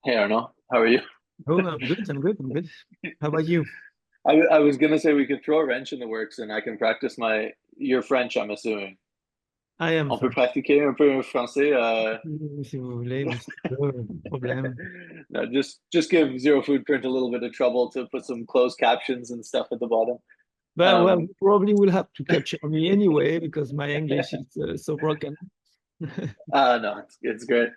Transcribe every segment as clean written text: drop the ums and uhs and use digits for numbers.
Hey Arnaud, how are you? Oh, I'm good. I'm good. I'm good. How about you? I was gonna say we could throw a wrench in the works and I can practice your French, I'm assuming. I am On peut fine. pratiquer un peu français. Si vous voulez, monsieur, pas de problème. No, just give Zero Food Print a little bit of trouble to put some closed captions and stuff at the bottom. But well, Um, you probably will have to capture me anyway because my English is so broken. no, it's great.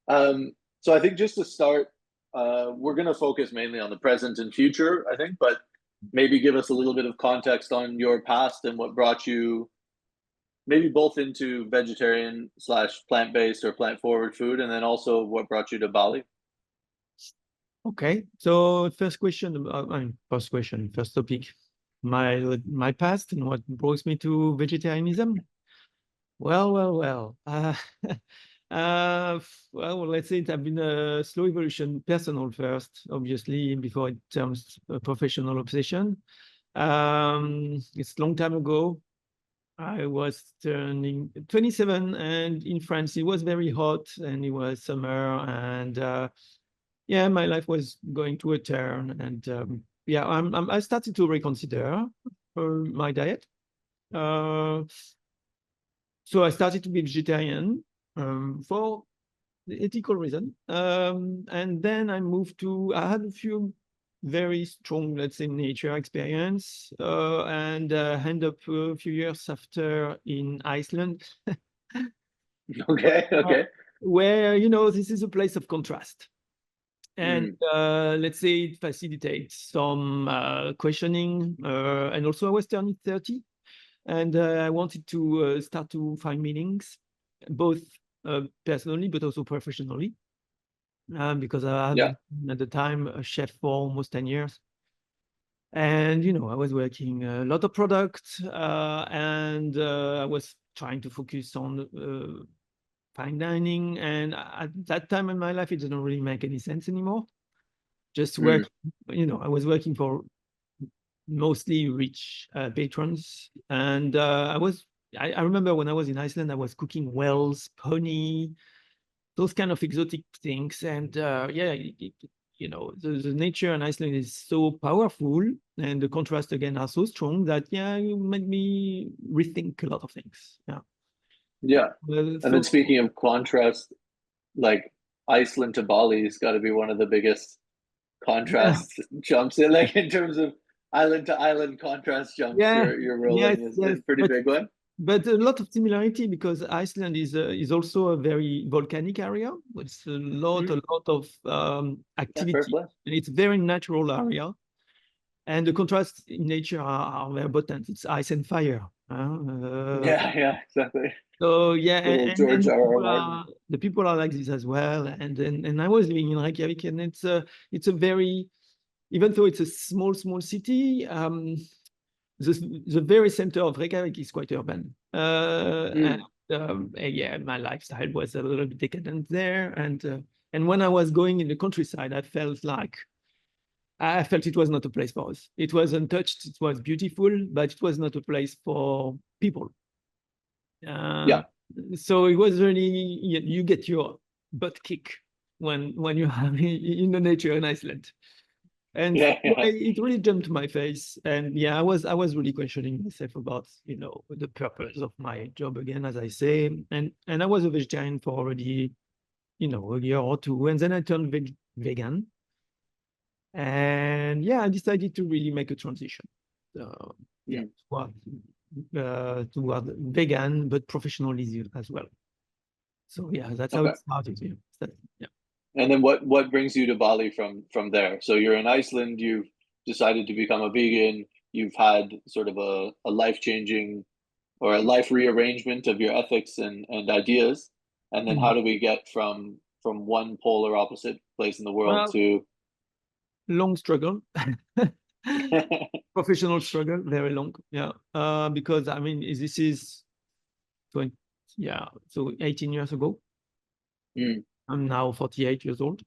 So I think just to start, we're gonna focus mainly on the present and future, I think, but maybe give us a little bit of context on your past and what brought you maybe both into vegetarian slash plant-based or plant-forward food, and then also what brought you to Bali? Okay. So first question, first question, first topic, my past and what brought me to vegetarianism. Well. Let's say it have been a slow evolution, personal first, obviously, before it turns a professional obsession. It's a long time ago. I was turning 27, and in France it was very hot, and it was summer, and yeah, my life was going to a turn, and yeah, I started to reconsider my diet. Uh, so I started to be vegetarian for the ethical reason. And then I had a few very strong, let's say, nature experience, and end up a few years after in Iceland, Okay, uh, okay. where, this is a place of contrast. And Mm, let's say it facilitates some questioning. And also I was turning 30, and I wanted to start to find meanings, both personally, but also professionally, because I had yeah, been at the time a chef for almost 10 years. And, I was working a lot of products, and I was trying to focus on fine dining. And at that time in my life, it didn't really make any sense anymore. Just mm, work, I was working for mostly rich patrons. And I remember when I was in Iceland, I was cooking whales, pony, those kind of exotic things. And yeah, the nature in Iceland is so powerful, and the contrast again are so strong that, yeah, it made me rethink a lot of things. Yeah. yeah. And then So speaking of contrast, like Iceland to Bali's got to be one of the biggest yeah, contrast jumps in, like in terms of island to island contrast jumps. yeah, You're yes, rolling is yes. a pretty big one. But a lot of similarity, because Iceland is also a very volcanic area. It's Mm, a lot of yeah, fair activity. play. It's very natural area, and the contrasts in nature are very potent. It's ice and fire. Yeah, yeah, exactly. So yeah, Little and George R. R. Martin. the people are like this as well. And I was living in Reykjavik, and it's a very, even though it's a small city, the very center of Reykjavik is quite urban. Mm, Yeah, my lifestyle was a little bit decadent there. And when I was going in the countryside, I felt it was not a place for us. It was untouched, it was beautiful, but it was not a place for people. Uh, yeah, so it was really, you get your butt kick when you are in the nature in Iceland. And yeah, yeah. it really jumped to my face. And yeah, I was really questioning myself about, the purpose of my job again, as I say. And I was a vegetarian for already, a year or two. And then I turned vegan. And yeah, I decided to really make a transition. Yeah, Mm, toward vegan, but professionalism as well. So yeah, that's how okay. it started. Yeah. Yeah. And then what brings you to Bali from there? So you're in Iceland, you've decided to become a vegan, you've had sort of a life-changing or a life rearrangement of your ethics and ideas. And then how Mhm. do we get from one polar opposite place in the world Well, to long struggle. Professional struggle, very long. Yeah. Because I mean, this is 20, yeah, so 18 years ago. Mm, I'm now 48 years old.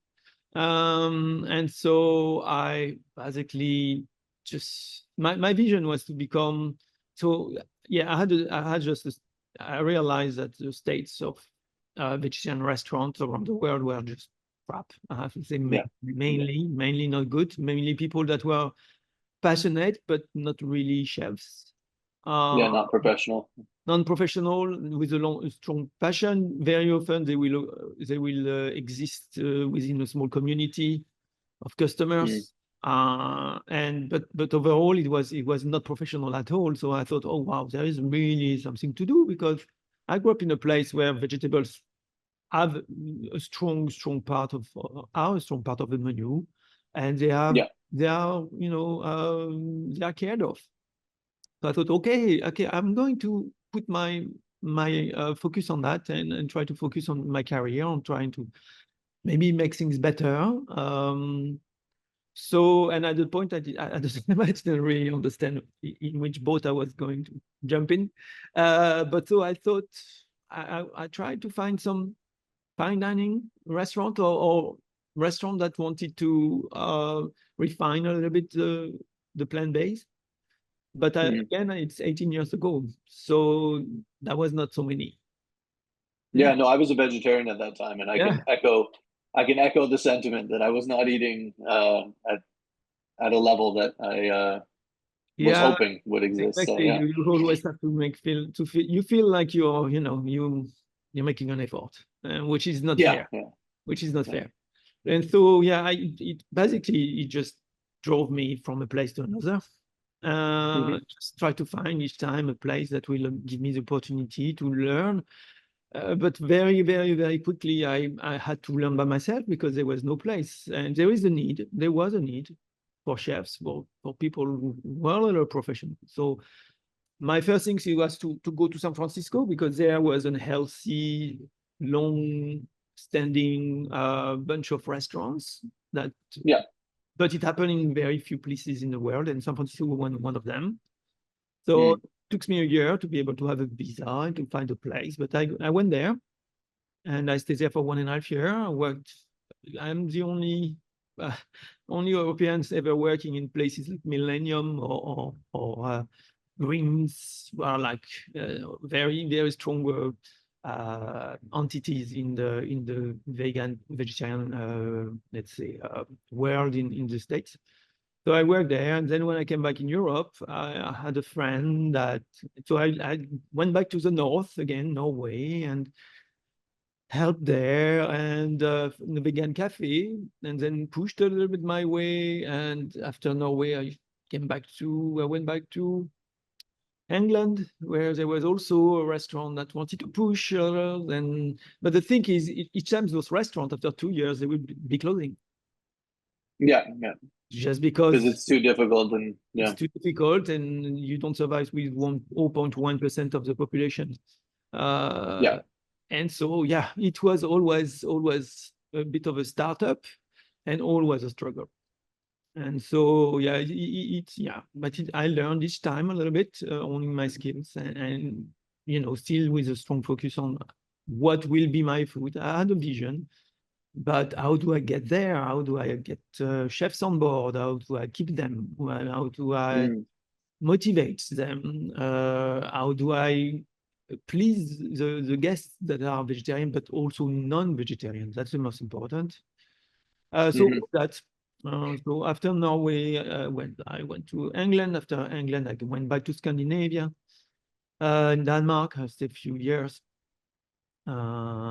And so I basically just, my vision was to become, so yeah, I realized that the states of vegetarian restaurants around the world were just crap. I have to say, Yeah. mainly not good. Mainly people that were passionate, but not really chefs. Yeah, not professional. Non-professional with a strong passion. Very often they will exist within a small community of customers. But overall it was not professional at all. So I thought, oh wow, there is really something to do, because I grew up in a place where vegetables have a strong part of the menu, and they are they are cared of. So I thought, okay, I'm going to put my focus on that, and try to focus on my career, on trying to maybe make things better. So, and at the point, at the time, I didn't really understand in which boat I was going to jump in. But so I thought I tried to find some fine dining restaurant, or restaurant that wanted to refine a little bit the plant-based. But again, it's 18 years ago, so that was not so many. Yeah, no, I was a vegetarian at that time, and I can echo the sentiment that I was not eating at a level that I was hoping would exist. Exactly. So yeah, You always have to feel like you're making an effort, which is not fair. Yeah. Which is not fair. And so it basically just drove me from a place to another. Just try to find each time a place that will give me the opportunity to learn. But very, very, very quickly, I had to learn by myself, because there was no place. And there was a need for chefs, for people who were a little professional. So my first thing was to go to San Francisco, because there was a healthy, long-standing bunch of restaurants that. Yeah. But it happened in very few places in the world, and San Francisco was one of them. So it took me a year to be able to have a visa and to find a place. But I went there, and I stayed there for 1.5 years. I worked. I'm the only Europeans ever working in places like Millennium or Greens, who are like very, very strong entities in the vegetarian let's say world in the States. So I worked there, and then when I came back in Europe, I had a friend I went back to the north again, Norway, and helped there, and in the vegan cafe, and then pushed a little bit my way. And after Norway, I went back to England, where there was also a restaurant that wanted to push. But the thing is, each time those restaurants, after 2 years, they will be closing. Yeah. Just because it's too difficult, and it's too difficult, and you don't survive with 0.1% of the population. And so, it was always a bit of a startup, and always a struggle. And so, but I learned each time a little bit, owning my skills, and still with a strong focus on what will be my food. I had a vision, but how do I get there? How do I get chefs on board? How do I keep them? How do I motivate them? How do I please the guests that are vegetarian, but also non-vegetarian? That's the most important. So after Norway, I went to England. After England, I went back to Scandinavia. In Denmark, I stayed a few years.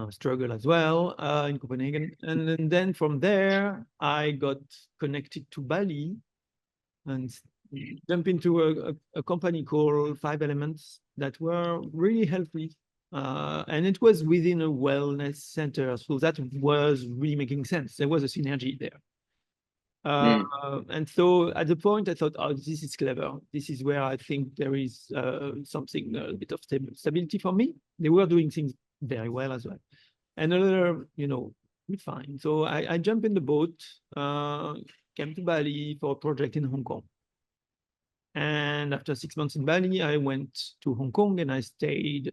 Struggle as well in Copenhagen. And then from there, I got connected to Bali and jumped into a company called 5 Elements that were really healthy. And it was within a wellness center. So that was really making sense. There was a synergy there. And so at the point, I thought, oh, this is clever. This is where I think there is something, a bit of stability for me. They were doing things very well as well. And another, fine. So I jumped in the boat, came to Bali for a project in Hong Kong. And after 6 months in Bali, I went to Hong Kong, and I stayed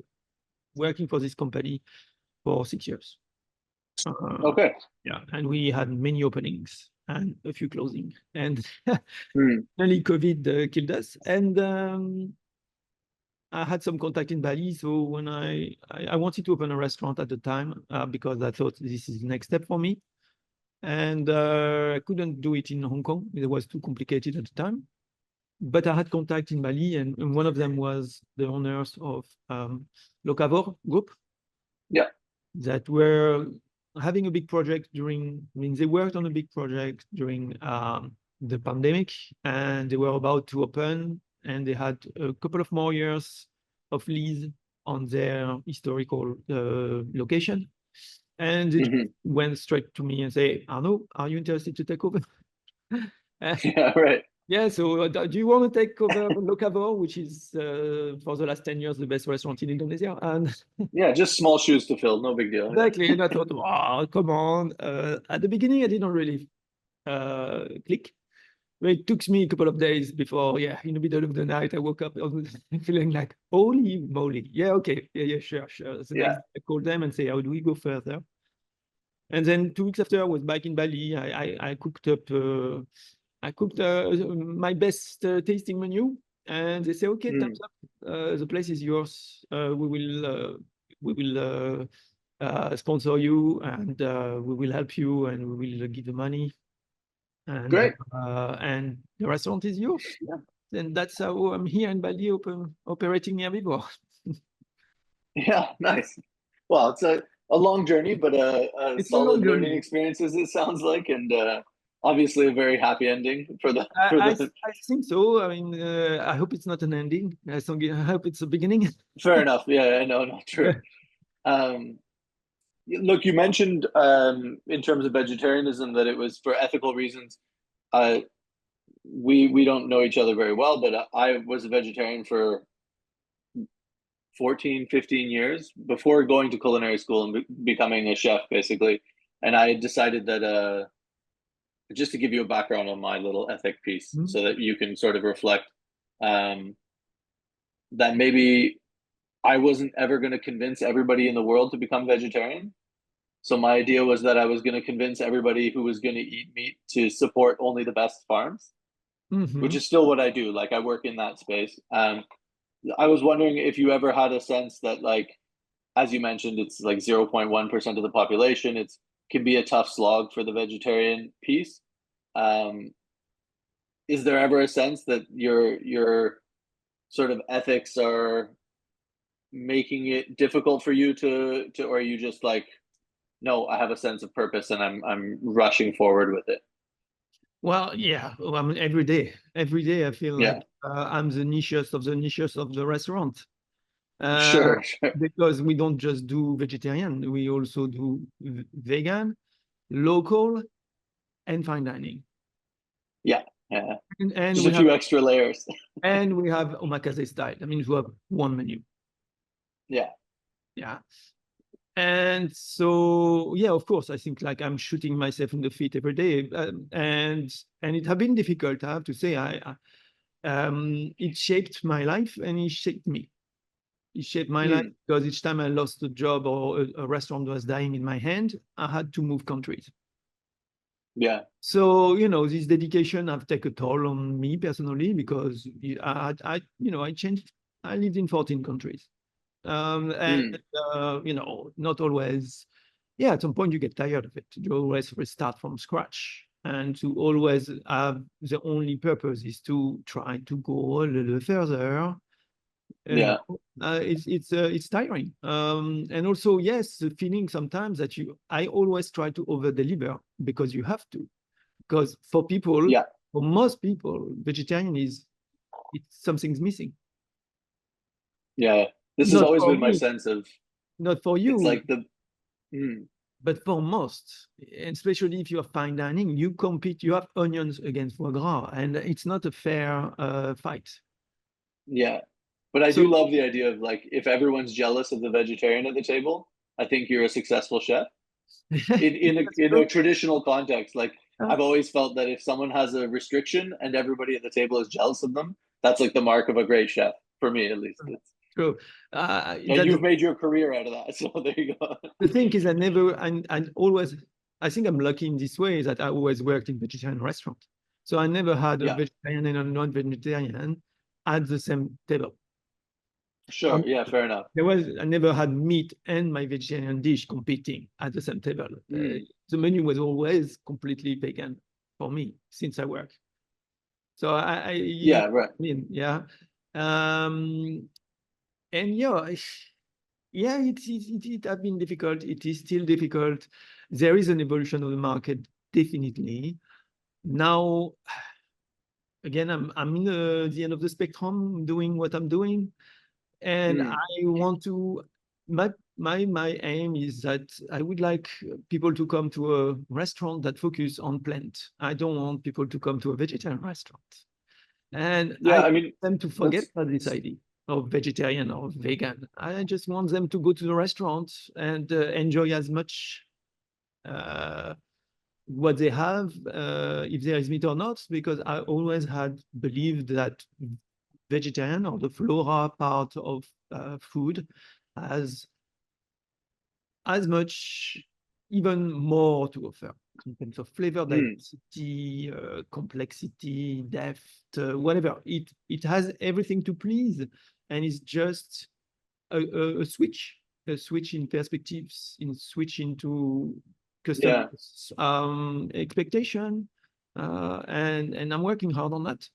working for this company for 6 years. Okay. Yeah, and we had many openings and a few closing, and only COVID killed us. And I had some contact in Bali, so when I wanted to open a restaurant at the time, because I thought this is the next step for me. and I couldn't do it in Hong Kong. It was too complicated at the time. But I had contact in Bali, and one of them was the owners of Locavore group. Yeah. That were having a big project during, I mean, they worked on a big project during the pandemic, and they were about to open, and they had a couple of more years of lease on their historical location. And it went straight to me and say, Arnaud, are you interested to take over? Yeah, right. Yeah, so do you want to take over Locavore, which is for the last 10 years the best restaurant in Indonesia? And yeah, just small shoes to fill, no big deal. Exactly, and I thought, wow, come on. At the beginning, I didn't really click. But it took me a couple of days before, yeah, in the middle of the night, I woke up feeling like, holy moly. Yeah, okay, yeah, sure. So next I called them and say, how do we go further? And then 2 weeks after, I was back in Bali. I cooked up, my best tasting menu, and they say, okay, thumbs up. The place is yours. We will sponsor you, and we will help you, and we will give the money. And, Great. And the restaurant is yours. Yeah. And that's how I'm here in Bali operating Herbivore. Yeah, nice. Well, it's a long journey, but a solid learning experience, as it sounds like, and obviously a very happy ending for the. I think so. I mean, I hope it's not an ending. I hope it's a beginning. Fair enough. Yeah, I know, not true. Look, you mentioned in terms of vegetarianism that it was for ethical reasons. We don't know each other very well, but I was a vegetarian for 14, 15 years before going to culinary school and becoming a chef, basically. And I decided that just to give you a background on my little ethic piece, so that you can sort of reflect that maybe I wasn't ever going to convince everybody in the world to become vegetarian. So my idea was that I was going to convince everybody who was going to eat meat to support only the best farms, which is still what I do. Like, I work in that space. I was wondering if you ever had a sense that, like, as you mentioned, it's like 0.1% of the population. It can be a tough slog for the vegetarian piece. Is there ever a sense that your sort of ethics are making it difficult for you to, or are you just like, no, I have a sense of purpose and I'm rushing forward with it? Well, yeah, I mean, every day I feel like I'm the nichest of the restaurant. Sure. Because we don't just do vegetarian, we also do vegan, local, and fine dining. Yeah. And just a few extra layers. And we have omakase style. I mean, we have one menu. Yeah. And so, yeah, of course, I think like I'm shooting myself in the feet every day, and it has been difficult. I have to say, it shaped my life and it shaped me. It shaped my life because each time I lost a job or a restaurant was dying in my hand, I had to move countries. Yeah. So, this dedication have taken a toll on me personally, because I changed. I lived in 14 countries. Not always. Yeah, at some point you get tired of it. You always restart from scratch, and to always have the only purpose is to try to go a little further. It's tiring. And also, yes, the feeling sometimes that I always try to over deliver, because you have to. Because for people, for most people, vegetarian something's missing. Yeah. This has always been my sense of. Not for you. It's like but for most, and especially if you're fine dining, you compete, you have onions against foie gras, and it's not a fair fight. Yeah. But I do love the idea of, like, if everyone's jealous of the vegetarian at the table, I think you're a successful chef. In a traditional context, like, I've always felt that if someone has a restriction and everybody at the table is jealous of them, that's like the mark of a great chef, for me at least. True. And you've made your career out of that, so there you go. The thing is, I think I'm lucky in this way, that I always worked in vegetarian restaurant. So I never had a vegetarian and a non-vegetarian at the same table. Sure. Yeah, fair enough. I never had meat and my vegetarian dish competing at the same table. The menu was always completely vegan for me since I work. So Yeah, right. I mean, yeah. And yeah, it has been difficult. It is still difficult. There is an evolution of the market, definitely. Now, again, I'm in the end of the spectrum doing what I'm doing. And I want to, my aim is that I would like people to come to a restaurant that focus on plant. I don't want people to come to a vegetarian restaurant. And Yeah, I I mean, want them to forget about this idea of vegetarian or vegan. I just want them to go to the restaurant and enjoy as much what they have, if there is meat or not, because I always had believed that vegetarian or the flora part of food has as much, even more to offer in terms of flavor diversity, complexity, depth, whatever. It has everything to please, and it's just a switch in perspectives, in switch into customers' expectation, and I'm working hard on that.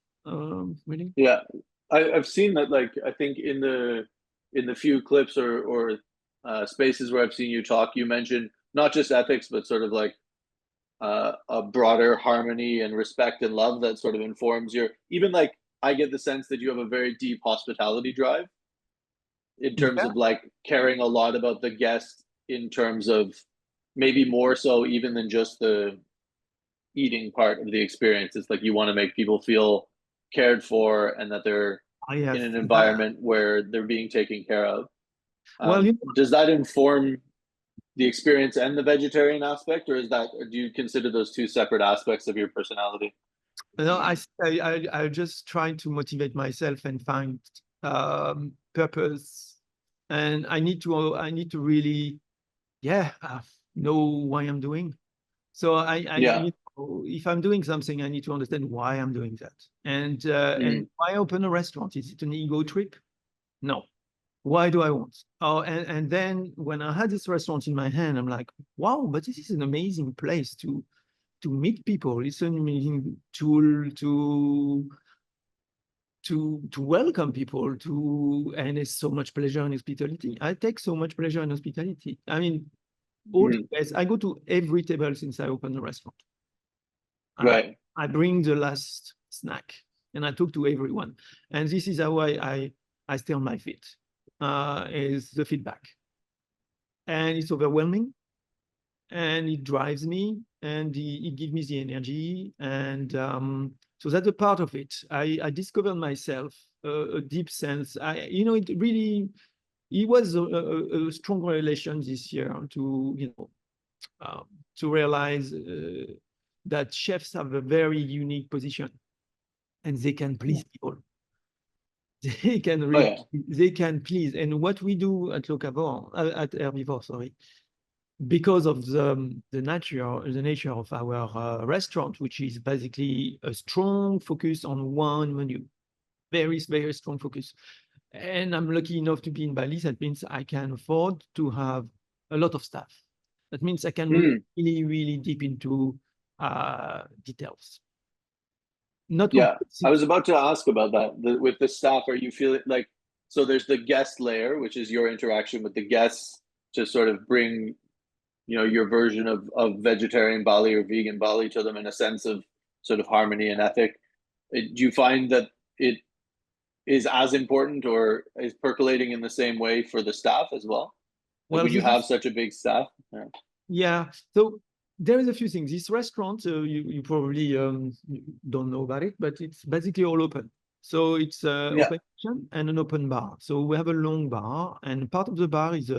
Really. Yeah, I've seen that. Like, I think in the few clips or spaces where I've seen you talk, you mentioned not just ethics, but sort of like a broader harmony and respect and love that sort of informs your. Even like, I get the sense that you have a very deep hospitality drive in terms Yeah. of like caring a lot about the guest, in terms of maybe more so even than just the eating part of the experience. It's like you want to make people feel cared for and that they're in an environment where they're being taken care of. Well, Does that inform the experience and the vegetarian aspect, or do you consider those two separate aspects of your personality? no, I just try to motivate myself and find purpose, and I need to really, know why I'm doing. So if I'm doing something, I need to understand why I'm doing that. And why open a restaurant? Is it an ego trip? No. Why do I want? Oh, and then when I had this restaurant in my hand, I'm like, wow, but this is an amazing place to meet people. It's an amazing tool to welcome people and it's so much pleasure in hospitality. I take so much pleasure in hospitality. I mean, all the best. I go to every table since I opened the restaurant. Right. I bring the last snack and I talk to everyone. And this is how I stay on my feet, is the feedback. And it's overwhelming and it drives me and it gives me the energy. And so that's a part of it. I discovered myself a deep sense. It was a strong relation this year to realize that chefs have a very unique position and they can please people. They can really, they can please. And what we do at Locavore, at Herbivore, sorry, because of the nature of our restaurant, which is basically a strong focus on one menu, very, very strong focus. And I'm lucky enough to be in Bali. That means I can afford to have a lot of staff. That means I can really, really deep into details. I was about to ask about that. With the staff, are you feeling like, so there's the guest layer, which is your interaction with the guests to sort of bring, your version of vegetarian Bali or vegan Bali to them in a sense of sort of harmony and ethic. Do you find that it is as important or is percolating in the same way for the staff as well? Like when you have such a big staff? Yeah. So there is a few things. This restaurant, you probably don't know about it, but it's basically all open. So it's open kitchen and an open bar. So we have a long bar, and part of the bar is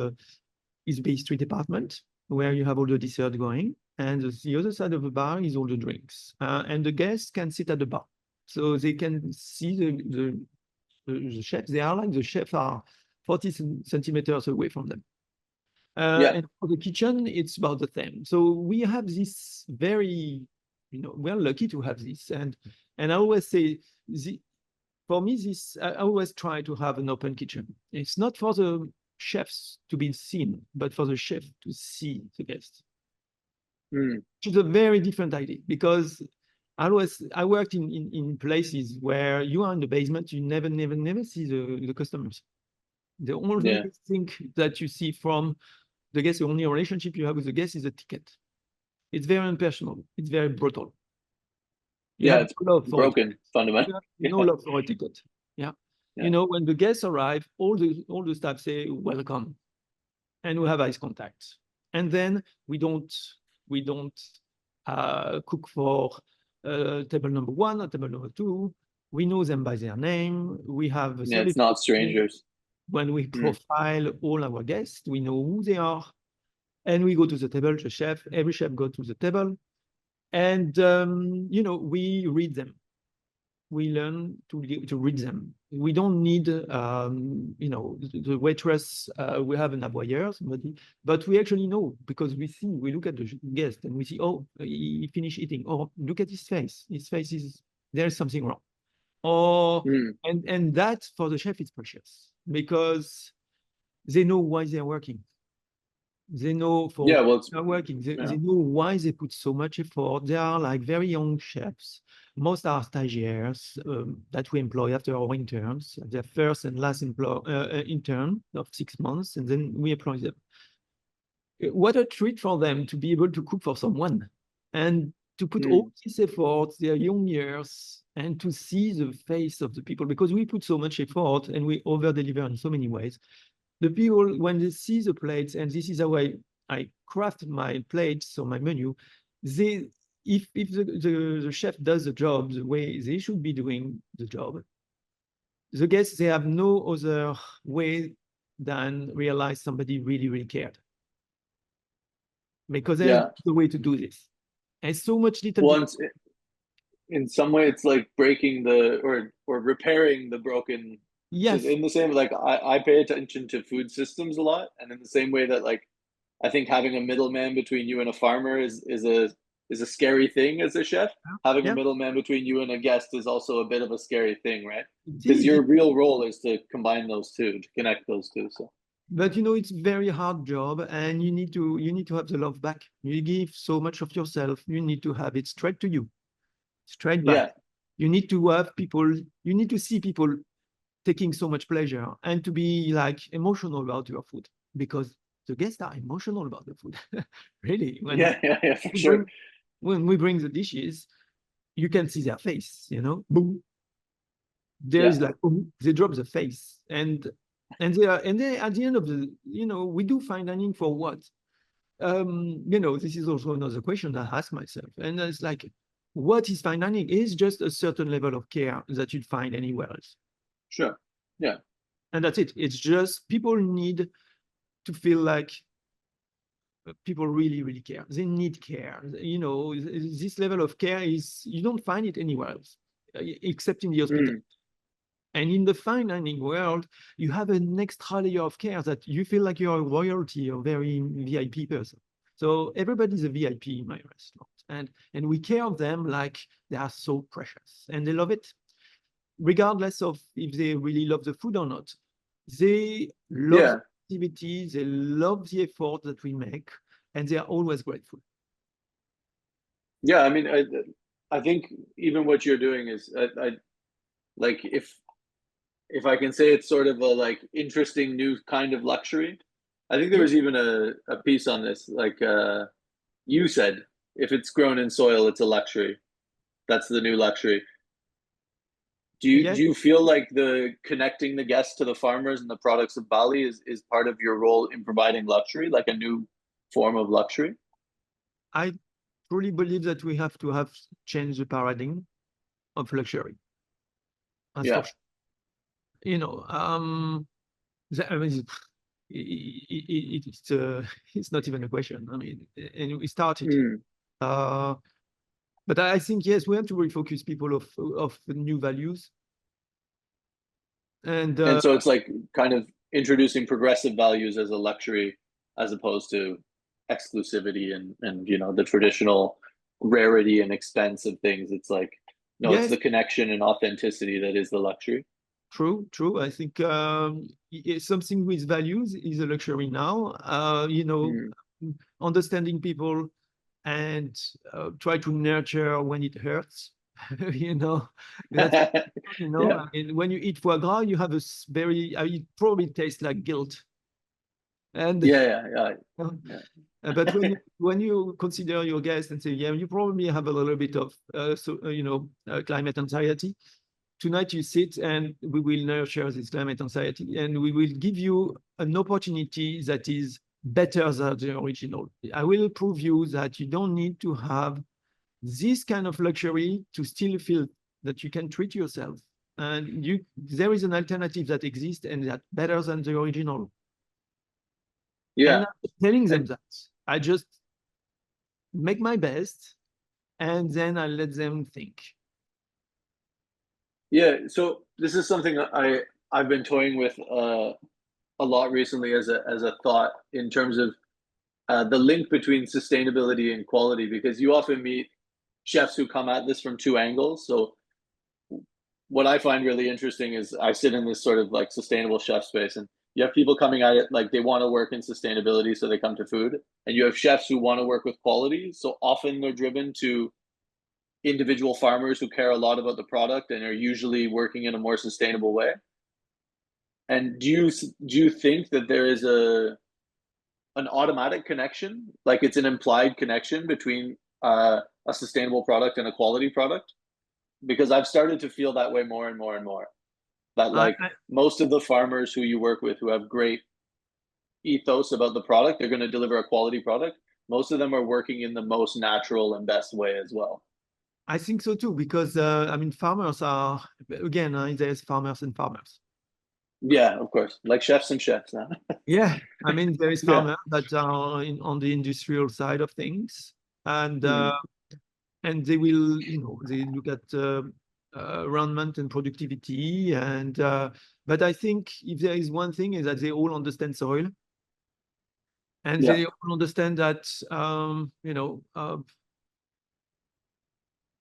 Bay Street department where you have all the dessert going, and the other side of the bar is all the drinks. And the guests can sit at the bar, so they can see the chefs. They are like the chefs are 40 centimeters away from them. And for the kitchen, it's about the same. So we have this very, we're lucky to have this. And I always say, for me, I always try to have an open kitchen. It's not for the chefs to be seen, but for the chef to see the guest. Which is a very different idea, because I worked in places where you are in the basement, you never see the customers. The only thing that you see from the guest, the only relationship you have with the guest is a ticket. It's very impersonal. It's very brutal. It's broken fundamentally. No love for a ticket. Yeah. You know, when the guests arrive, all the staff say welcome, and we have eye contact. And then we don't cook for table number 1 or table number 2. We know them by their name. We have it's not strangers. When we profile all our guests, we know who they are, and we go to the table. Every chef goes to the table, and you know, we read them. We learn to read them. We don't need, you know, the waitress. We have an aboyeur, somebody, but we actually know, because we look at the guest and we see, oh, he finished eating. Oh, look at his face. His face there's something wrong. Or and that for the chef is precious, because they know why they're working. They know they're working. They know why they put so much effort. They are like very young chefs. Most are stagiaires that we employ after our interns, their first and last intern of 6 months, and then we employ them. What a treat for them to be able to cook for someone, and to put all these efforts, their young years, and to see the face of the people, because we put so much effort and we over-deliver in so many ways. The people, when they see the plates, and this is how I craft my plates or my menu, if the chef does the job the way they should be doing the job, the guests, they have no other way than realize somebody really, really cared. Because there's the way to do this. And so much little. In some way, it's like breaking or repairing the broken. Yes. In the same, like I pay attention to food systems a lot, and in the same way that, like, I think having a middleman between you and a farmer is a scary thing as a chef. Having a middleman between you and a guest is also a bit of a scary thing, right? Because your real role is to combine those two, to connect those two. So. But you know, it's a very hard job, and you need to have the love back. You give so much of yourself. You need to have it straight to you, straight back. You need to have people. You need to see people taking so much pleasure, and to be like emotional about your food, because the guests are emotional about the food. Really. For sure. When we bring the dishes, you can see their face, you know, boom. There's like, boom, they drop the face, and they at the end of the, you know, we do fine dining for what? You know, this is also another question I ask myself, and it's like, what is fine dining? Is just a certain level of care that you'd find anywhere else. Sure. Yeah. And that's it. It's just people need to feel like people really, really care. They need care. You know, this level of care you don't find it anywhere else, except in the hospital. And in the fine dining world, you have an extra layer of care that you feel like you're a royalty or very VIP person. So everybody's a VIP in my restaurant. And we care of them like they are so precious, and they love it. Regardless of if they really love the food or not, they love the activity, they love the effort that we make, and they are always grateful. Yeah, I mean, I think even what you're doing is, I like, if I can say, it's sort of a like interesting new kind of luxury. I think there was even a piece on this, like you said, if it's grown in soil, it's a luxury. That's the new luxury. Do you feel like the connecting the guests to the farmers and the products of Bali is part of your role in providing luxury, like a new form of luxury? I truly believe that we have to have changed the paradigm of luxury. You know, I mean, it's not even a question. I mean, and we started. But I think, yes, we have to refocus people of new values. And so it's like kind of introducing progressive values as a luxury, as opposed to exclusivity and you know, the traditional rarity and expense of things. It's like No, it's Yes, the connection and authenticity that is the luxury. true, true. I think something with values is a luxury now. Mm. Understanding people and try to nurture when it hurts. That's Yeah, I mean, when you eat foie gras, you have a very, it probably tastes like guilt. And yeah. but when you consider your guest and say, yeah, you probably have a little bit of climate anxiety. Tonight you sit and we will nurture this climate anxiety and we will give you an opportunity that is better than the original. I will prove you that you don't need to have this kind of luxury to still feel that you can treat yourself. And there is an alternative that exists and that better than the original. Yeah. And I'm telling them And that. I just make my best and then I let them think. yeah, so this is something I've been toying with a lot recently as a thought in terms of the link between sustainability and quality, because you often meet chefs who come at this from two angles. So what I find really interesting is I sit in this sort of like sustainable chef space, and you have people coming at it like they want to work in sustainability, so they come to food, and you have chefs who want to work with quality. So often they're driven to individual farmers who care a lot about the product and are usually working in a more sustainable way. And do you think that there is an automatic connection, like it's an implied connection between a sustainable product and a quality product? Because I've started to feel that way more and more and more. That I, like most of the farmers who you work with who have great ethos about the product, they're going to deliver a quality product. Most of them are working in the most natural and best way as well. I think so too, because I mean, farmers are, again, there's farmers and farmers. Yeah, of course. Like chefs and chefs now. Yeah, I mean, there is Yeah. farmers that are on the industrial side of things, and Mm. they will, they look at rendement and productivity, and but I think if there is one thing is that they all understand soil, and Yeah. they all understand that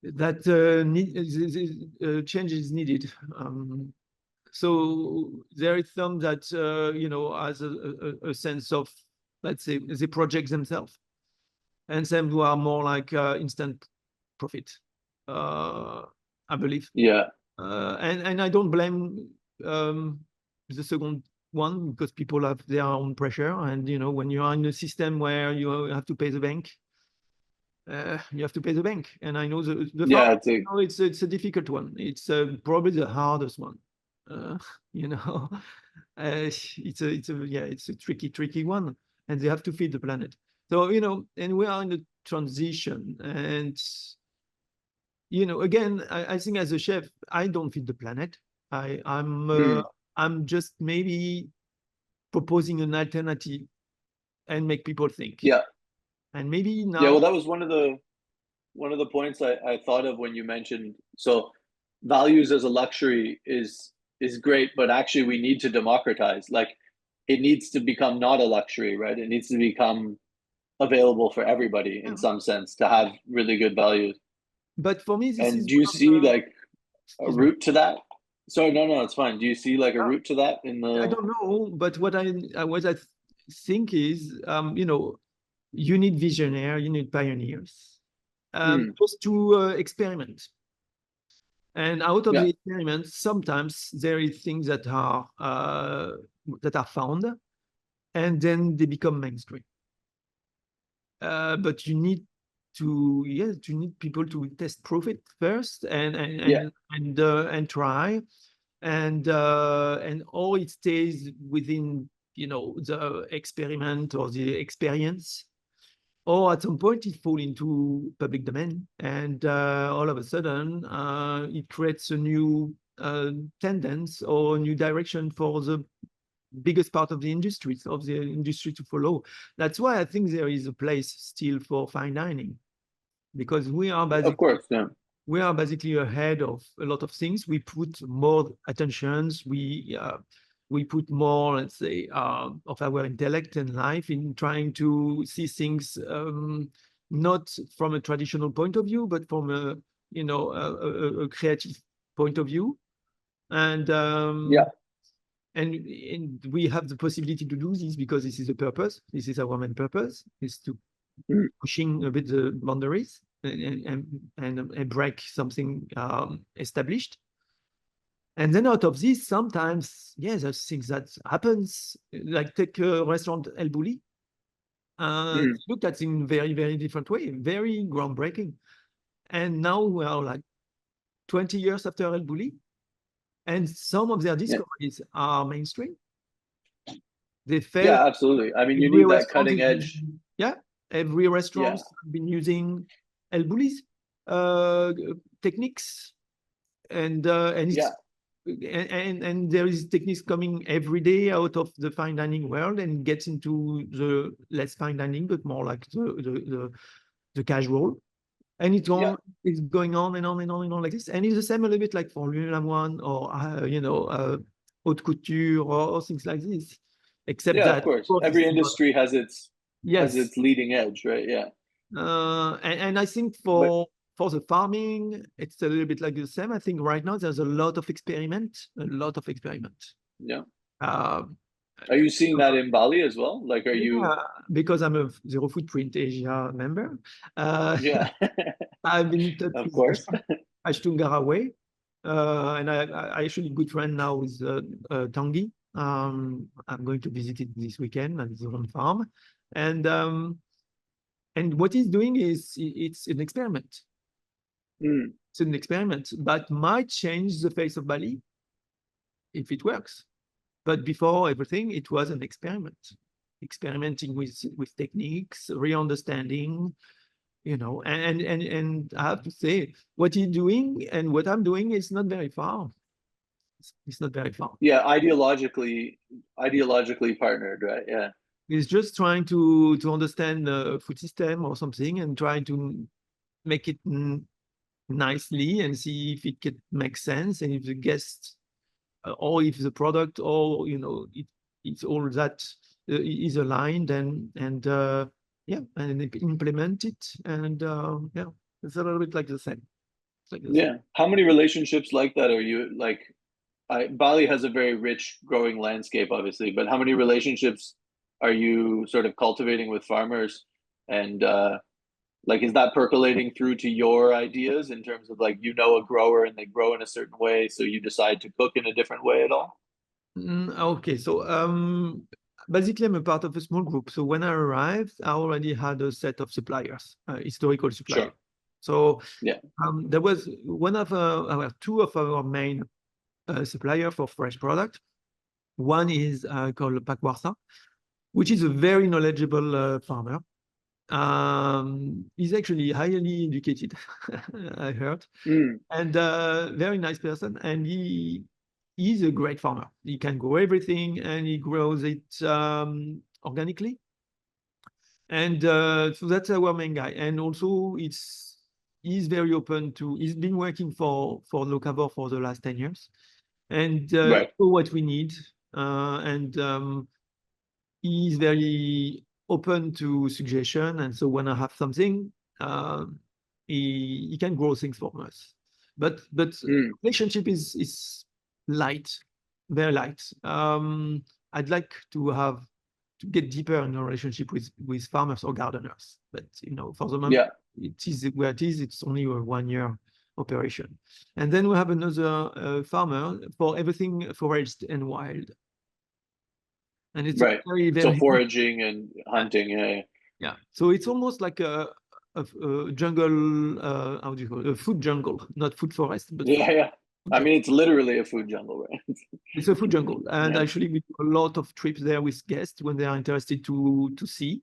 that change is needed. So there is some that has a sense of, let's say, they project themselves, and some who are more like instant profit, I believe. Yeah. And I don't blame the second one, because people have their own pressure, and when you are in a system where you have to pay the bank, you have to pay the bank. And I know the Yeah, farm, it's a it's a difficult one. It's probably the hardest one. Uh, you know, it's a tricky one, and they have to feed the planet. So and we are in the transition, and again, I think as a chef, I don't feed the planet. mm, I'm just maybe proposing an alternative and make people think. yeah. And maybe Yeah, well now, that was one of the points I thought of when you mentioned, so values as a luxury is great, but actually we need to democratize. Like it needs to become not a luxury, right? It needs to become available for everybody in some sense to have really good values. but for me, this And is do you one of see the, like a excuse me. route to that? Sorry, no, it's fine. Do you see like a route to that in I the don't know, but what I think is, you need visionaries, you need pioneers, mm, just to experiment. And out of yeah, the experiments, sometimes there is things that are found, and then they become mainstream. But you need people to test profit first, and yeah, and try, and all it stays within the experiment or the experience, or at some point it fall into public domain, and all of a sudden it creates a new tendency or a new direction for the biggest part of the industry to follow. That's why I think there is a place still for fine dining, because of course, yeah, we are basically ahead of a lot of things. We put more attentions. We put more, let's say, of our intellect and life in trying to see things not from a traditional point of view, but from a creative point of view, and and we have the possibility to do this because this is the purpose. This is our main purpose, is to pushing a bit the boundaries and break something established. And then out of this, sometimes, there's things that happens, like take a restaurant El Bulli. Looked at in very, very different way, very groundbreaking. And now we are like 20 years after El Bulli, and some of their discoveries are mainstream. They fail. Yeah, absolutely. I mean, you need that cutting edge. Every restaurant has been using El Bulli's techniques, and there is techniques coming every day out of the fine dining world and gets into the less fine dining, but more like the casual. And it's going on and on and on and on like this. And it's the same a little bit like Formula One or haute couture or things like this. Except that, of course, every industry has its leading edge, right? And I think for the farming, it's a little bit like the same. I think right now there's a lot of experiment. Yeah. Are you seeing that in Bali as well? Like, are you? Because I'm a Zero Footprint Asia member. I've been in touch of course. Ashtungaraway, and I actually good friend now with Tanguy. I'm going to visit it this weekend at his own farm, and what he's doing is it's an experiment. It's an experiment that might change the face of Bali if it works. But before everything, it was an experiment, experimenting with techniques, re-understanding, and I have to say, what he's doing and what I'm doing is not very far. It's not very far. Yeah, ideologically partnered, right? Yeah. He's just trying to understand the food system or something and trying to make it nicely and see if it could make sense, and if the guests or if the product or it's all that is aligned and implement it, and it's a little bit like the same. How many relationships like that are you like? Bali has a very rich growing landscape, obviously, but how many relationships are you sort of cultivating with farmers, and like, is that percolating through to your ideas in terms of like, a grower and they grow in a certain way, so you decide to cook in a different way at all? Okay, so basically I'm a part of a small group. So when I arrived, I already had a set of suppliers, historical suppliers. Sure. So there was two of our main supplier for fresh product. One is called Pakwarsa, which is a very knowledgeable farmer. He's actually highly educated, I heard, and very nice person. And he's a great farmer. He can grow everything, and he grows it organically. And so that's our main guy. And also, he's very open to. He's been working for Locavore for the last 10 years. And know what we need, and he's very open to suggestion. And so when I have something, he can grow things for us. But relationship is light, very light. I'd like to get deeper in a relationship with farmers or gardeners, but for the moment, it is where it is. It's only a 1 year operation. And then we have another farmer for everything foraged and wild. And it's very, very so foraging and hunting. Yeah. So it's almost like a jungle, how do you call it? A food jungle, not food forest, but I mean, it's literally a food jungle, right? It's a food jungle. And actually we do a lot of trips there with guests when they are interested to see.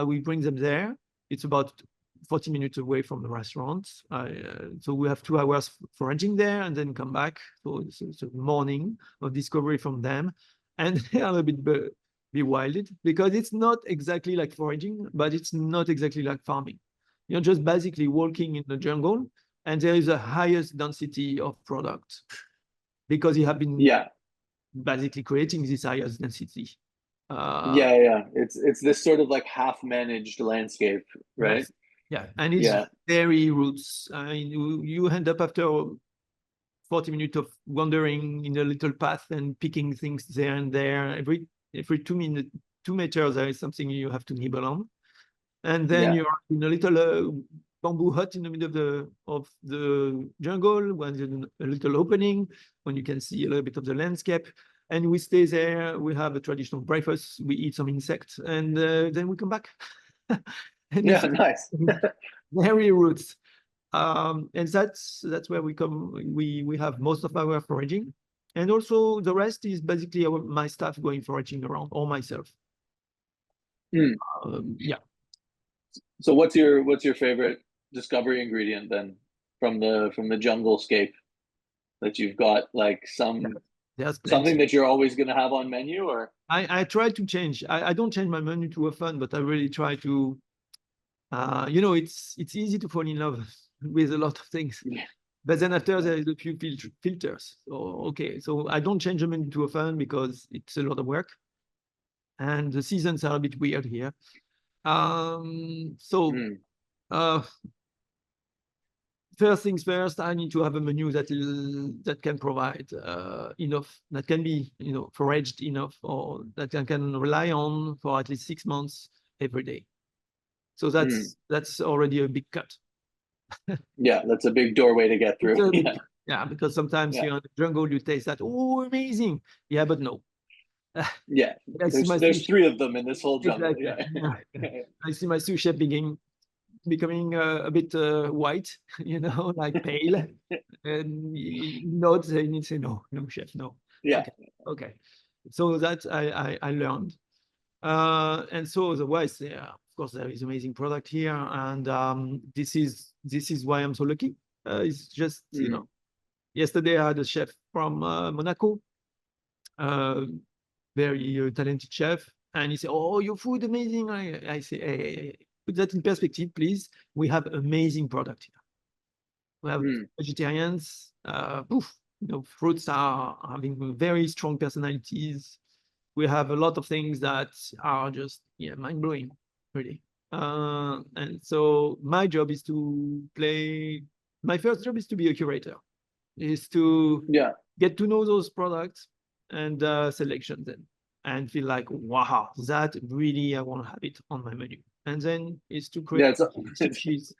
We bring them there. It's about 40 minutes away from the restaurants. So we have 2 hours foraging there and then come back. So it's a morning of discovery from them. And they are a bit bewildered because it's not exactly like foraging, but it's not exactly like farming. You're just basically walking in the jungle, and there is a highest density of product because you have been basically creating this highest density. It's this sort of like half managed landscape, right? Yeah, and it's very roots. I mean, you end up after 40 minutes of wandering in a little path and picking things there and there. Every 2 meters, there is something you have to nibble on. And then you're in a little bamboo hut in the middle of the jungle, when there's a little opening, when you can see a little bit of the landscape. And we stay there. We have a traditional breakfast. We eat some insects, and then we come back. And nice. Very roots. And that's where we come. We have most of our foraging, and also the rest is basically my staff going foraging around, or myself. Yeah. So what's your favorite discovery ingredient then from the jungle scape that you've got? Like something that you're always going to have on menu, or? I try to change. I don't change my menu too often, but I really try to. It's easy to fall in love with a lot of things. But then after there is a few filters. So I don't change the menu too often because it's a lot of work, and the seasons are a bit weird here. First things first, I need to have a menu that can provide enough, that can be foraged enough, or that I can rely on for at least 6 months every day. So that's already a big cut. Yeah, that's a big doorway to get through. Yeah, because sometimes you're in the jungle, you taste that, oh, amazing. Yeah, but no. Yeah, there's 3 of them in this whole jungle. Exactly. I see my sous chef becoming a bit white, like pale, and he nods and he say, no, chef, no. Okay. So that I learned. And so otherwise, of course, there is amazing product here, and this is why I'm so lucky. It's just yesterday I had a chef from Monaco, very talented chef, and he said, "Oh, your food amazing." I say, hey, put that in perspective, please. We have amazing product here. We have vegetarians. Fruits are having very strong personalities. We have a lot of things that are just mind-blowing, really. And so my job is to play. My first job is to be a curator, is to get to know those products and selection them, and feel like, wow, that really I want to have it on my menu. And then is to create cheese.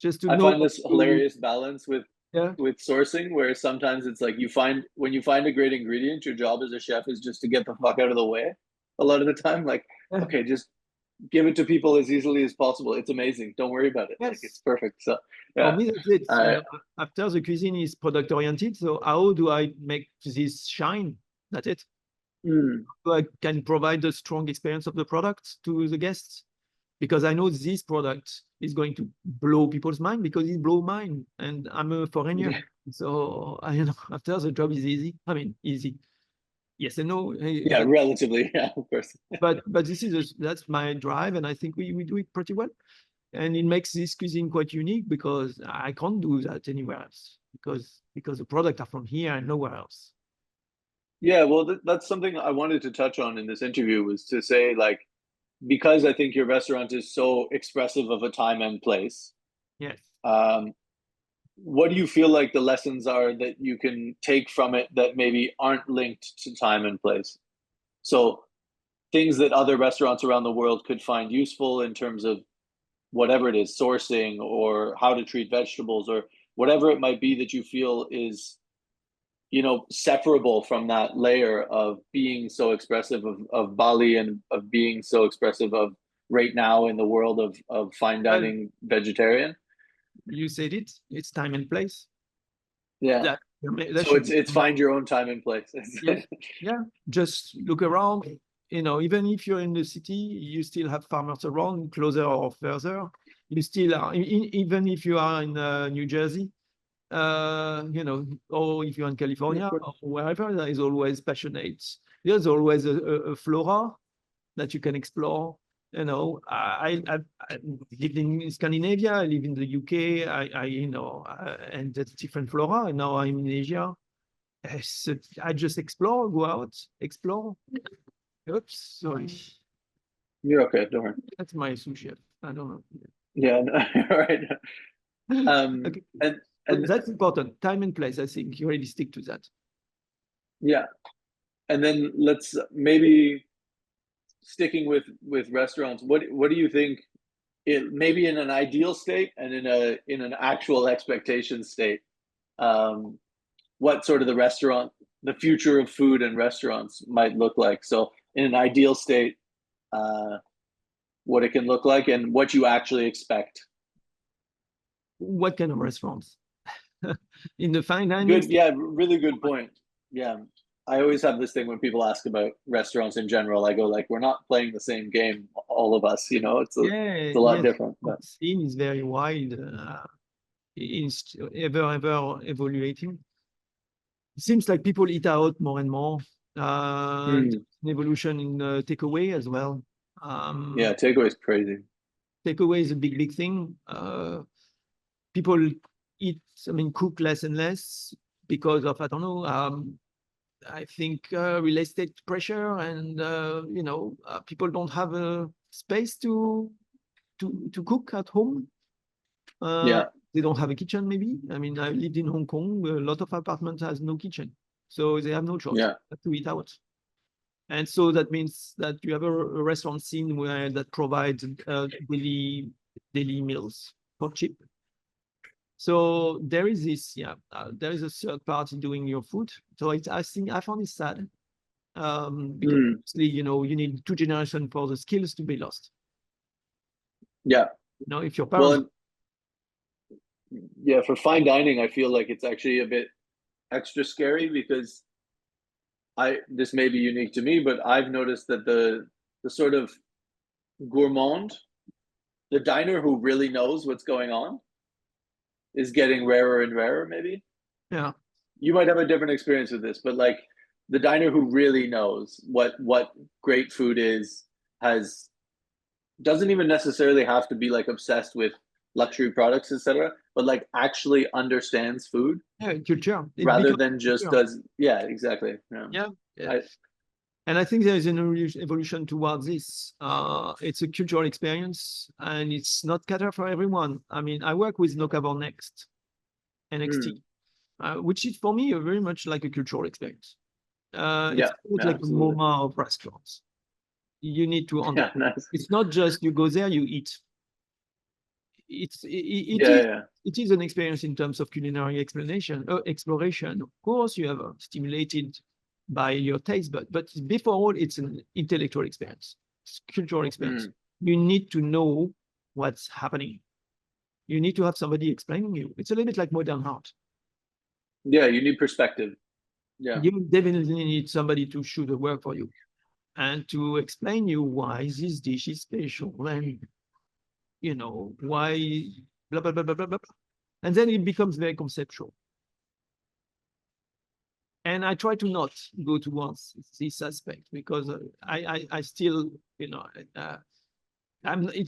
Just to I know. find this hilarious balance with sourcing, where sometimes it's like when you find a great ingredient, your job as a chef is just to get the fuck out of the way a lot of the time. Like, okay, just give it to people as easily as possible. It's amazing. Don't worry about it. Like, it's perfect. So for me, that's it. After the cuisine is product oriented, so how do I make this shine? That's it. So I can provide a strong experience of the product to the guests, because I know this product is going to blow people's mind, because it blew mine, and I'm a foreigner. So after the job is easy. I mean, easy. Yes and no. Relatively, of course. But that's my drive, and I think we do it pretty well. And it makes this cuisine quite unique, because I can't do that anywhere else, because the products are from here and nowhere else. Yeah, well, that's something I wanted to touch on in this interview, was to say, like, because I think your restaurant is so expressive of a time and place. Yes. What do you feel like the lessons are that you can take from it that maybe aren't linked to time and place? So things that other restaurants around the world could find useful in terms of whatever it is, sourcing, or how to treat vegetables, or whatever it might be that you feel is separable from that layer of being so expressive of Bali, and of being so expressive of right now in the world of fine dining vegetarian. You said it. It's time and place. Yeah. So it's find your own time and place. Yeah. Just look around. Even if you're in the city, you still have farmers around, closer or further. You still are, even if you are in New Jersey, or if you're in California, or wherever, there is always passionate. There's always a flora that you can explore. I lived in Scandinavia, I live in the UK, and that's different flora. And now I'm in Asia. So I just explore, go out, explore. Oops, sorry. You're okay, don't worry. That's my sous chef. I don't know. Yeah, no, right. Okay. And But that's important. Time and place. I think you really stick to that. yeah, and then let's maybe sticking with restaurants. What do you think? It maybe in an ideal state and in an actual expectation state. Um, what sort of the future of food and restaurants might look like. So in an ideal state, uh, what it can look like and what you actually expect. What kind of restaurants? In the fine dining? Good, yeah, really good point. Yeah. I always have this thing when people ask about restaurants in general. I go like, we're not playing the same game, all of us, it's Yeah, it's a lot yes. different. But Scene is very wide. It's ever evaluating. It seems like people eat out more and more. There's an evolution in takeaway as well. yeah, takeaway is crazy. Takeaway is a big thing. People eat, cook less and less because of, I don't know, I think real estate pressure and, people don't have a space to cook at home. Yeah, They don't have a kitchen, maybe. I mean, I lived in Hong Kong. A lot of apartments has no kitchen, so they have no choice yeah, to eat out. And so that means that you have a restaurant scene that provides daily meals for cheap. So there is this, there is a third party doing your food. So I think I found it sad because obviously, you need 2 generations for the skills to be lost. yeah. If your parents. Well, yeah, for fine dining, I feel like it's actually a bit extra scary because this may be unique to me, but I've noticed that the sort of gourmand, the diner who really knows what's going on, is getting rarer and rarer. Maybe Yeah. you might have a different experience with this, but like the diner who really knows what great food is doesn't even necessarily have to be like obsessed with luxury products, etc., but like actually understands food Culture. rather than just does. Yeah, exactly. Yeah. I, And I think there is an evolution towards this. It's a cultural experience, and it's not catered for everyone. I mean, I work with Locavore Next, NXT, which is for me very much like a cultural experience. It's like the MoMA of restaurants. You need to understand. nice. It's not just you go there, you eat. It is an experience in terms of culinary exploration. Of course, you have stimulated by your taste, but before all, it's an intellectual experience, it's cultural experience. You need to know what's happening. You need to have somebody explaining you. It's a little bit like modern art. Yeah, you need perspective. Yeah, you definitely need somebody to shoot the work for you and to explain you why this dish is special and why blah blah blah blah blah blah, and then it becomes very conceptual. And I try to not go towards this aspect because I still, it's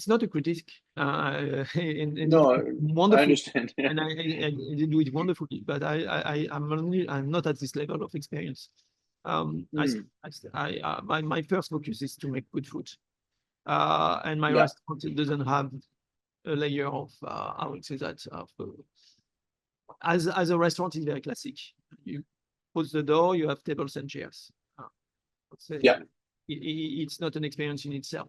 not a critique. no, Wonderful. I understand. Yeah. And I do it wonderfully, but I'm not at this level of experience. My first focus is to make good food, and my restaurant doesn't have a layer of I would say that as a restaurant is very classic. You close the door, you have tables and chairs. It's not an experience in itself.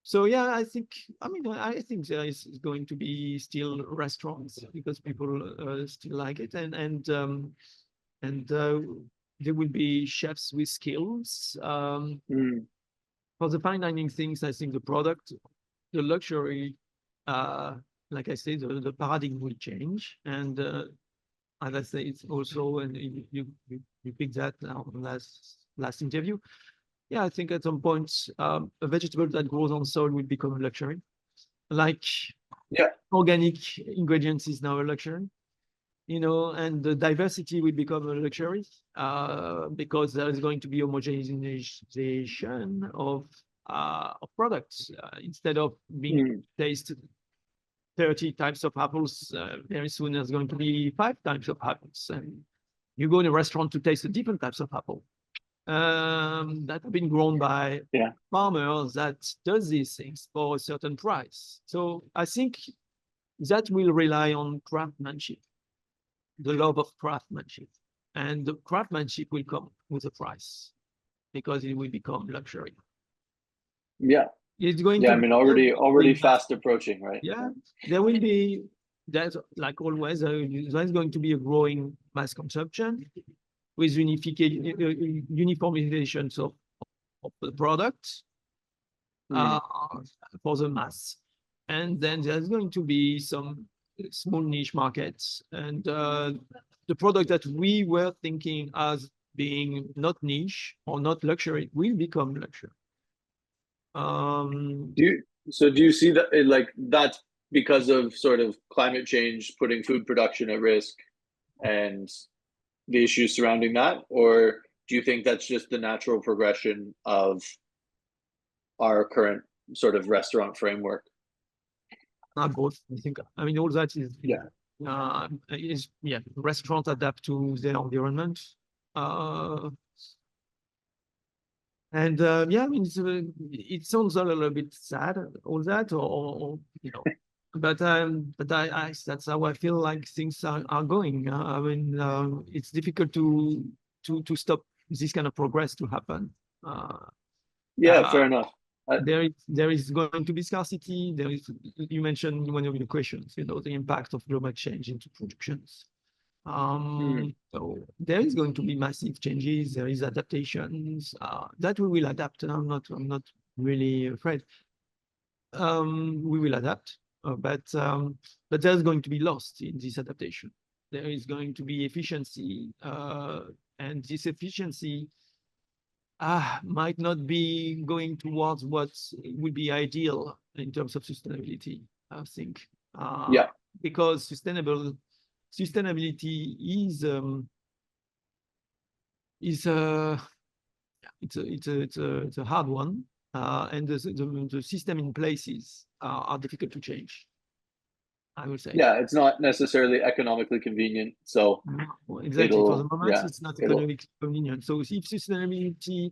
So yeah, I think there is going to be still restaurants because people still like it, and there will be chefs with skills. For the fine dining things, I think the product, the luxury, like I say, the paradigm will change, and as I say, it's also, and you picked that on last interview. Yeah, I think at some point, a vegetable that grows on soil will become a luxury. Like organic ingredients is now a luxury, and the diversity will become a luxury because there is going to be homogenization of products. Instead of being tasted 30 types of apples, very soon there's going to be 5 types of apples. And you go in a restaurant to taste the different types of apple. that have been grown by Yeah. farmers that does these things for a certain price. So I think that will rely on craftsmanship, the love of craftsmanship, and the craftsmanship will come with a price because it will become luxury. Yeah. It's going Yeah, to I mean, be already fast approaching, right? yeah, there will be, that's like always, there's going to be a growing mass consumption with uniformization of the product for the mass. And then there's going to be some small niche markets. And the product that we were thinking as being not niche or not luxury will become luxury. Do you see that like that's because of sort of climate change putting food production at risk and the issues surrounding that, or do you think that's just the natural progression of our current sort of restaurant framework? Not both, I think. I mean, all that is yeah, restaurants adapt to their environment. And yeah, I mean, it sounds a little bit sad, all that, or you know, but that's how I feel like things are going. I mean, it's difficult to stop this kind of progress to happen. yeah, fair enough. There is going to be scarcity. There is, you mentioned in one of your questions, you know, the impact of global change into productions. So there is going to be massive changes. There is adaptations that we will adapt. And I'm not really afraid. We will adapt, but there's going to be lost in this adaptation. There is going to be efficiency, and this efficiency might not be going towards what would be ideal in terms of sustainability, I think. Yeah. Because sustainability is it's a hard one, and the system in places are difficult to change, I would say. Yeah, it's not necessarily economically convenient, so exactly, for the moment it's not economically convenient. So if sustainability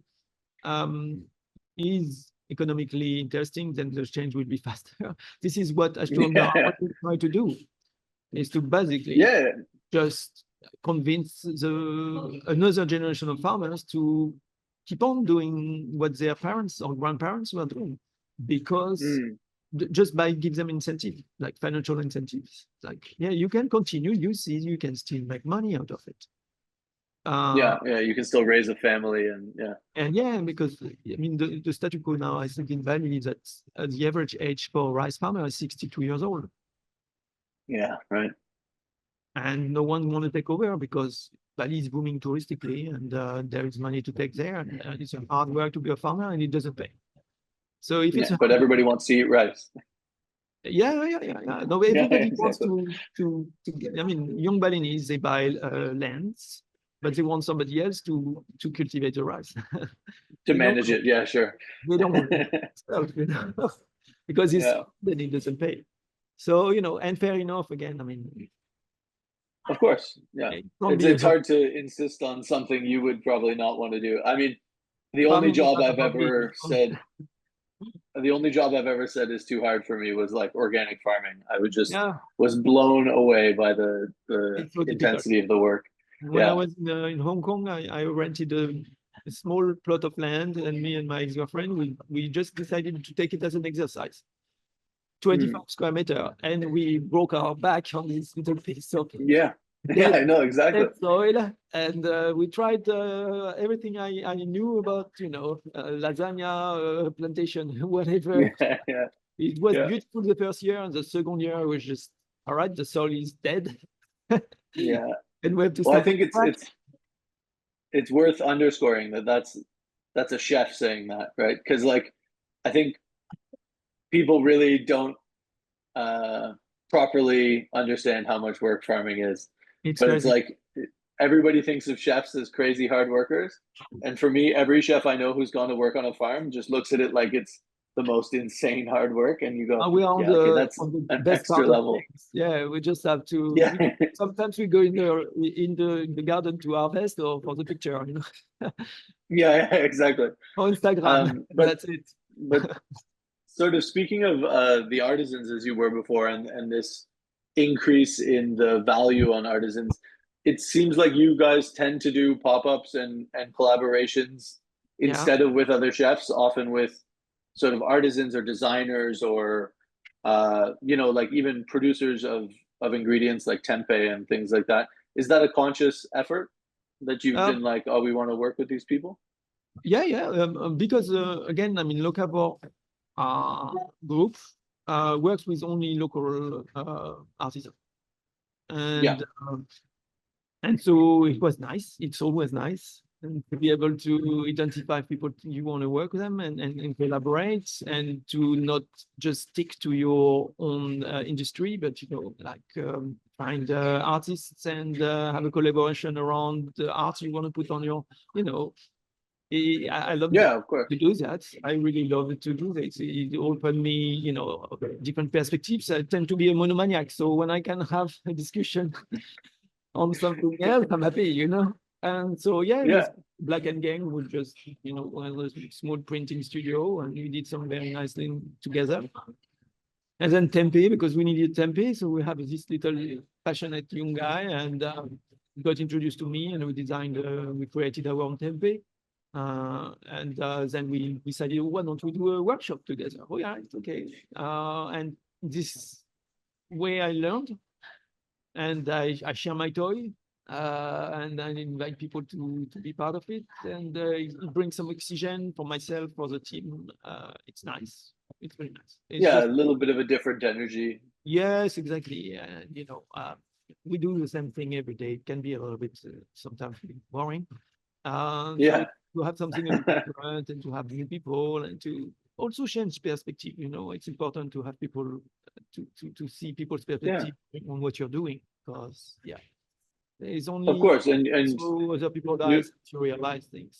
is economically interesting, then the change will be faster. This is what Ashton try to do, is to basically just convince another generation of farmers to keep on doing what their parents or grandparents were doing, because just by give them incentive, like financial incentives, like, yeah, you can continue, you can still make money out of it. Yeah, you can still raise a family, and because I mean the status quo now, I think in Bali, is that the average age for rice farmer is 62 years old. Yeah, right. And no one want to take over because Bali is booming touristically, and there is money to take there, and it's a hard work to be a farmer, and it doesn't pay. So if it's but everybody wants to eat rice. Yeah. No, everybody wants to get. I mean, young Balinese, they buy lands, but they want somebody else to cultivate the rice. To manage it, yeah, sure. They don't want it because then it doesn't pay. So, you know, and fair enough, again, I mean. Of course, yeah. It's hard to insist on something you would probably not want to do. I mean, the only job I've ever said is too hard for me was like organic farming. I would just was blown away by the intensity of the work. When I was in Hong Kong, I rented a small plot of land, and me and my ex-girlfriend, we just decided to take it as an exercise. 25 square meter, and we broke our back on this little piece of I know exactly soil, and we tried everything I knew about, you know, lasagna plantation, whatever. It was beautiful the first year, and the second year was just, all right, the soil is dead. And we have to start. I think it's worth underscoring that's a chef saying that, right? Because like I think people really don't properly understand how much work farming is. It's like everybody thinks of chefs as crazy hard workers, and for me, every chef I know who's gone to work on a farm just looks at it like it's the most insane hard work, and you go, we are that's on the an best extra level. Yeah, we just have to. Sometimes we go in the garden to harvest or for the picture, you know. Yeah, yeah, exactly. On Instagram. But That's it. but sort of speaking of the artisans as you were before, and this increase in the value on artisans, it seems like you guys tend to do pop-ups and collaborations Yeah. instead of with other chefs, often with sort of artisans or designers or like even producers of ingredients like tempeh and things like that. Is that a conscious effort that you've been Um, like, oh, we want to work with these people? yeah. Because again, I mean, Locavore group works with only local artisans, Yeah. and so it was nice. It's always nice and to be able to identify people you want to work with them and collaborate, and to not just stick to your own industry, but find artists and have a collaboration around the art you want to put on your, I love Yeah, of course. to do that. I really love it to do that. It opened me, different perspectives. I tend to be a monomaniac, so when I can have a discussion on something else, I'm happy. And so yeah, Yeah. with Black and Gang was just one of those small printing studio, and we did some very nice thing together. And then tempeh, because we needed tempeh, so we have this little passionate young guy, and got introduced to me, and we created our own tempeh. And then we decided, why don't we do a workshop together? Oh yeah, it's okay. And this way I learned, and I share my toy, and I invite people to be part of it, and it brings some oxygen for myself, for the team. It's nice. It's very nice. It's Yeah, a just, little bit of a different energy. yes, exactly. And we do the same thing every day. It can be a little bit sometimes boring. So Yeah. to have something a bit different, and to have new people, and to also change perspective. It's important to have people to see people's Yeah, perspective on what you're doing, because there is of only course. And so other people new guys to realize things.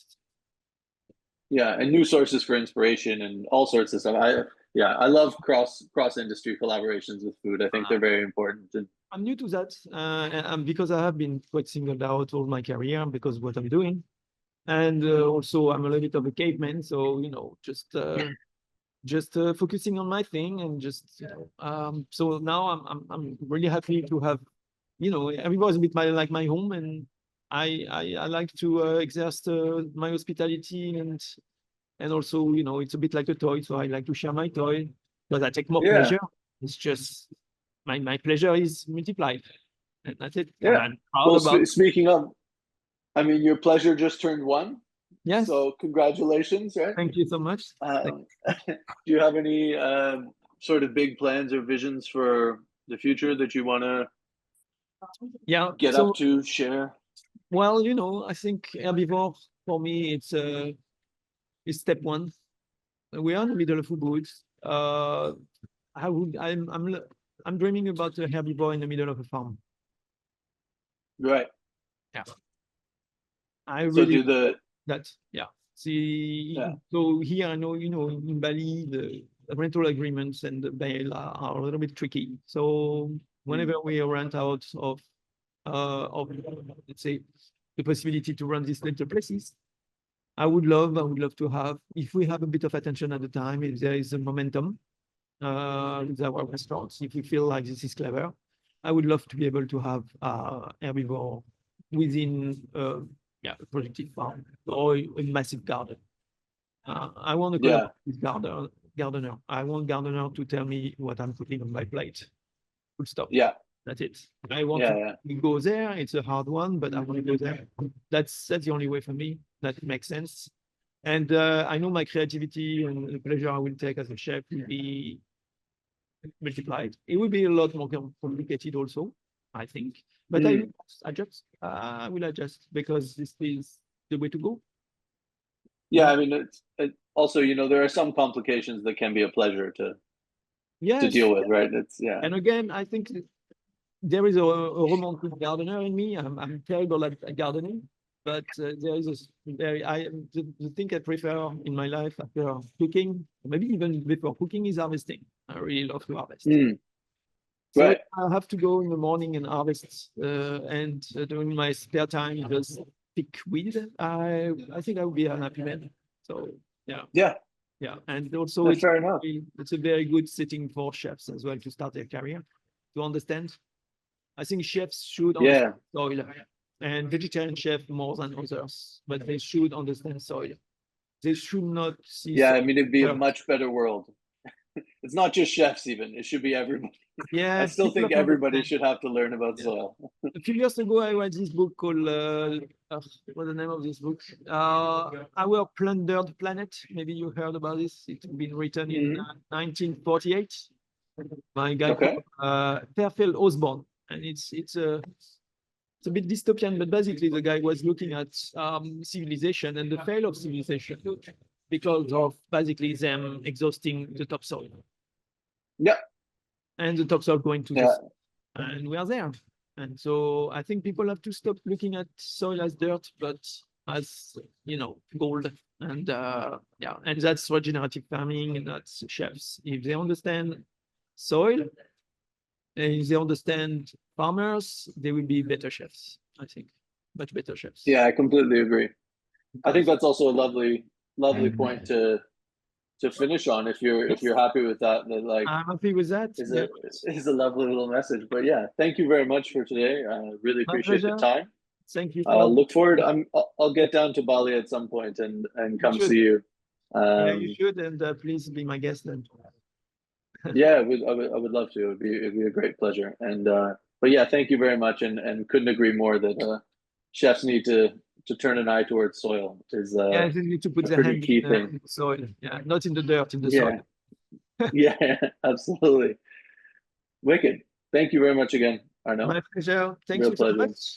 yeah, and new sources for inspiration and all sorts of stuff. I love cross industry collaborations with food. I think they're very important. And I'm new to that, and because I have been quite singled out all my career because of what I'm doing, and also I'm a little bit of a caveman, so just focusing on my thing, and just so now I'm really happy to have, everybody's a bit like my home, and I like to exert my hospitality, and also it's a bit like a toy, so I like to share my toy because I take more yeah, pleasure. It's just my pleasure is multiplied, and that's it. And yeah. I'm proud Well, about. speaking of, I mean, your pleasure just turned one, Yes, so congratulations, right? thank you so much. Do you have any sort of big plans or visions for the future that you want to Yeah, get up so to, share? well, I think Herbivore for me it's step one. We are in the middle of the woods. I'm dreaming about a Herbivore in the middle of a farm. Right. Yeah, I So really do the that. Yeah. See, yeah. so here I know, in Bali, the rental agreements and the bail are a little bit tricky. So whenever we rent out of let's say the possibility to run these little places, I would love to have, if we have a bit of attention at the time, if there is a momentum with our restaurants, if we feel like this is clever, I would love to be able to have Herbivore within a productive farm or a massive garden. I want to Yeah. collaborate with gardener. I want gardener to tell me what I'm putting on my plate. Full stop. Yeah. That's it. I want Yeah. to Yeah. go there. It's a hard one, but I want to go there. That's the only way for me. That makes sense. And I know my creativity and the pleasure I will take as a chef will be multiplied. It will be a lot more complicated also, I think. But I will adjust. I will adjust because this is the way to go. Yeah, I mean, also, there are some complications that can be a pleasure to Yes. deal with, right? It's yeah. And again, I think there is a romantic gardener in me. I'm terrible at gardening, but there is the thing I prefer in my life after cooking, maybe even before cooking, is harvesting. I really love to harvest. So Right. I have to go in the morning and harvest, and during my spare time, just pick with, I think I would be an happy man. So yeah. Yeah, And also that's fair enough. it's a very good setting for chefs as well to start their career, to understand. I think chefs should understand soil, and vegetarian chefs more than others, but they should understand soil. They should not see. Yeah, I mean, it'd be a much better world. It's not just chefs, even. It should be everybody. Yeah, I still think everybody should have to learn about soil. A few years ago, I read this book called, what's the name of this book? Our Plundered Planet. Maybe you heard about this. It's been written in 1948 by a guy called Fairfield Osborne. And it's a bit dystopian, but basically the guy was looking at civilization and the fail of civilization because of basically them exhausting the topsoil. Yeah. And the topsoil going to the sea. And we are there. And so I think people have to stop looking at soil as dirt, but as, gold. And and that's regenerative farming, and that's chefs. If they understand soil, and if they understand farmers, they will be better chefs, I think. Much better chefs. Yeah, I completely agree. I think that's also a lovely point to finish on. If you're happy with that, like, I'm happy with that. Is a lovely little message. But yeah, thank you very much for today. I really appreciate the time. Thank you. Look forward. I'll get down to Bali at some point and come see you. Yeah, you should, and please be my guest then. Yeah, I would love to. It'd be a great pleasure. And but yeah, thank you very much, and couldn't agree more that chefs need to turn an eye towards soil. Is they need to put their hand in the soil. Yeah, not in the dirt, in the soil. Yeah, absolutely. Wicked. Thank you very much again, Arnaud. My pleasure. Thank you so much.